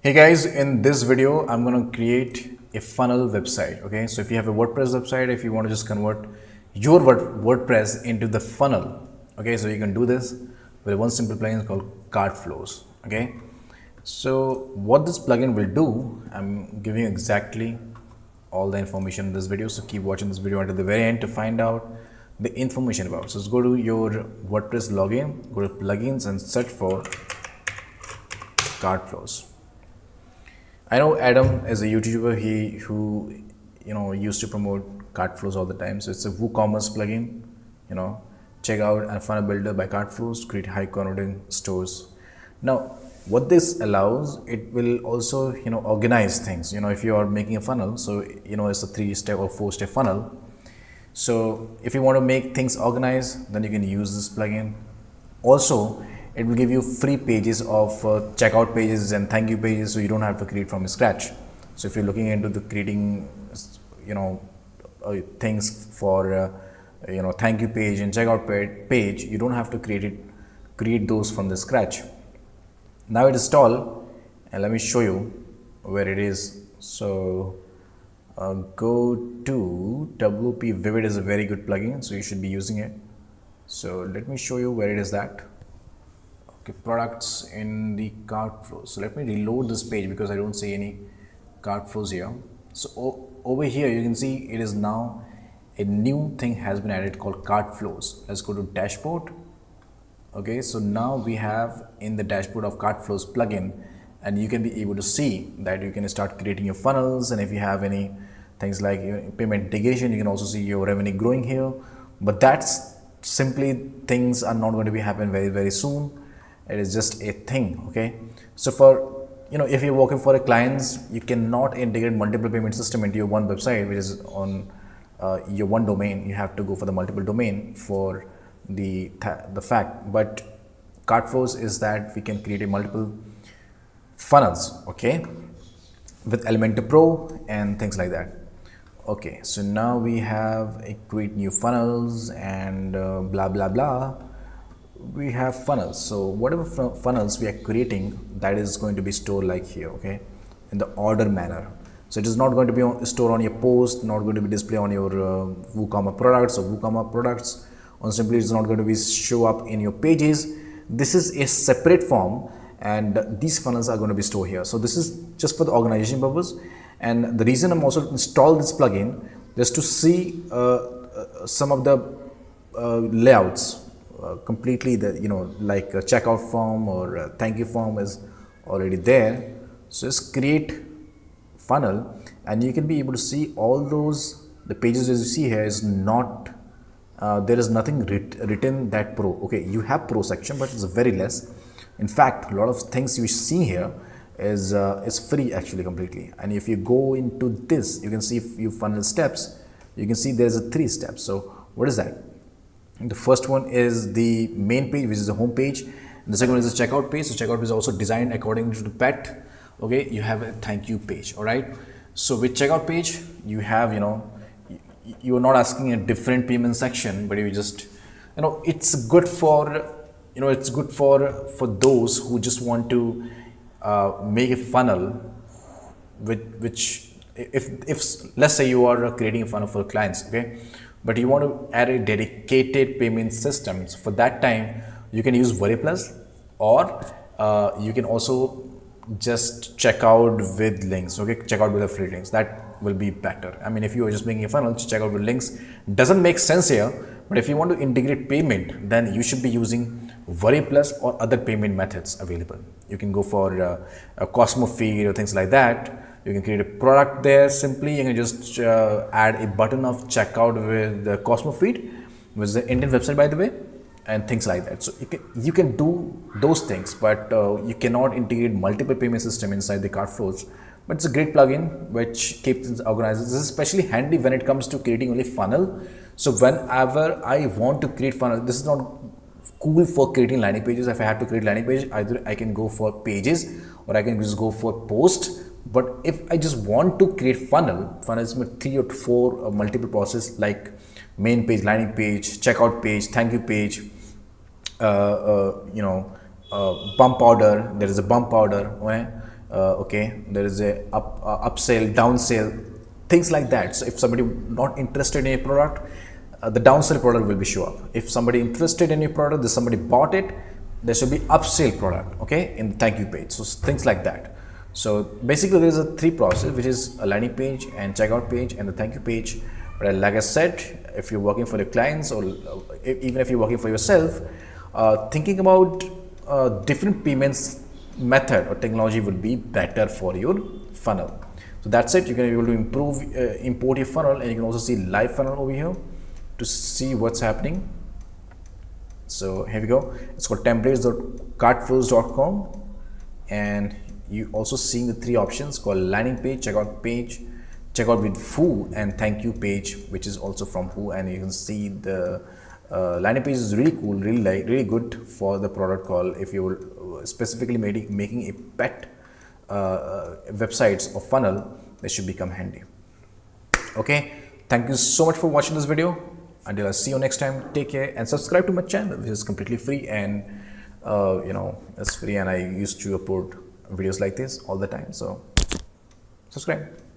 Hey guys, in this video, I'm going to create a funnel website. Okay, so if you have a WordPress website, if you want to just convert your WordPress into the funnel, okay, so you can do this with one simple plugin called Cart Flows. Okay, so what this plugin will do, I'm giving you exactly all the information in this video. So keep watching this video until the very end to find out the information about. So let's go to your WordPress login, go to plugins and search for Cart Flows. I know Adam is a YouTuber who used to promote Cart Flows all the time. So it's a WooCommerce plugin. Check out a funnel builder by Cart Flows to create high converting stores. Now, what this allows, it will also organize things. If you are making a funnel, so it's a 3-step or 4-step funnel. So if you want to make things organized, then you can use this plugin. Also, it will give you free pages of checkout pages and thank you pages, so you don't have to create from scratch. So if you're looking into the creating things for thank you page and checkout page, you don't have to create those from the scratch. Now it is installed, and let me show you where it is. So go to WP Vivid is a very good plugin, so you should be using it. So let me show you where it is at. Okay, products in the cart flows. So let me reload this page because I don't see any cart flows here. So over here you can see it is now a new thing has been added called cart flows. Let's go to dashboard. Okay, so now we have in the dashboard of cart flows plugin, and you can be able to see that you can start creating your funnels, and if you have any things like payment integration, you can also see your revenue growing here. But that's simply things are not going to be happen very soon. It is just a thing. Okay, so for if you're working for a clients, you cannot integrate multiple payment system into your one website which is on your one domain. You have to go for the multiple domain for the fact. But cart flows is that we can create a multiple funnels, okay, with Elementor Pro and things like that. Okay, so now we have a create new funnels and blah blah blah. We have funnels. So whatever funnels we are creating, that is going to be stored like here, okay, in the order manner. So it is not going to be stored on your post, not going to be displayed on your WooCommerce products or WooCommerce products, or simply it's not going to be show up in your pages. This is a separate form, and these funnels are going to be stored here. So this is just for the organization purpose, and the reason I'm also install this plugin is to see some of the layouts. Completely like a checkout form or a thank you form is already there. So just create funnel, and you can be able to see all those. The pages as you see here is not there is nothing written that pro. Okay, you have pro section, but it's very less. In fact, a lot of things you see here is free actually completely. And if you go into this, you can see if you funnel steps, you can see there's a 3 steps. So what is that? The first one is the main page, which is the home page. And the second one is the checkout page. So checkout page is also designed according to the pet. Okay, you have a thank you page. All right. So with checkout page, you have you're not asking a different payment section, but you just it's good for it's good for those who just want to make a funnel with which if let's say you are creating a funnel for clients, okay, but you want to add a dedicated payment system. So for that time, you can use WordPress, or you can also just check out with links. Okay, check out with the free links. That will be better. I mean, if you are just making a funnel, check out with links doesn't make sense here. But if you want to integrate payment, then you should be using WordPress or other payment methods available. You can go for a Cosmo feed or things like that. You can create a product there simply. You can just add a button of checkout with the Cosmo feed, which is the Indian website by the way, and things like that. So you can do those things, but you cannot integrate multiple payment system inside the cart flows. But it's a great plugin which keeps things organized. This is especially handy when it comes to creating only funnel. So whenever I want to create funnel, this is not cool for creating landing pages. If I have to create landing page, either I can go for pages or I can just go for post. But if I just want to create funnels with 3 or 4 multiple process like main page, landing page, checkout page, thank you page, bump order. There is a bump order. Okay? okay, there is a upsell, downsell, things like that. So if somebody not interested in a product, the downsell product will be show up. If somebody interested in your product, there's somebody bought it, there should be upsell product, okay, in the thank you page. So things like that. So basically there is a three process, which is a landing page and checkout page and the thank you page. But like I said, if you're working for your clients or even if you're working for yourself, thinking about different payments method or technology would be better for your funnel. So that's it. You can be able to improve, import your funnel, and you can also see live funnel over here to see what's happening. So here we go. It's called templates.cartflows.com, and you also seeing the three options called landing page, checkout with Who, and thank you page, which is also from Who. And you can see the landing page is really cool, really good for the product call. If you're specifically making a pet websites or funnel, they should become handy. Okay, thank you so much for watching this video. Until I see you next time, take care and subscribe to my channel, which is completely free, and it's free, and I used to upload videos like this all the time. So subscribe.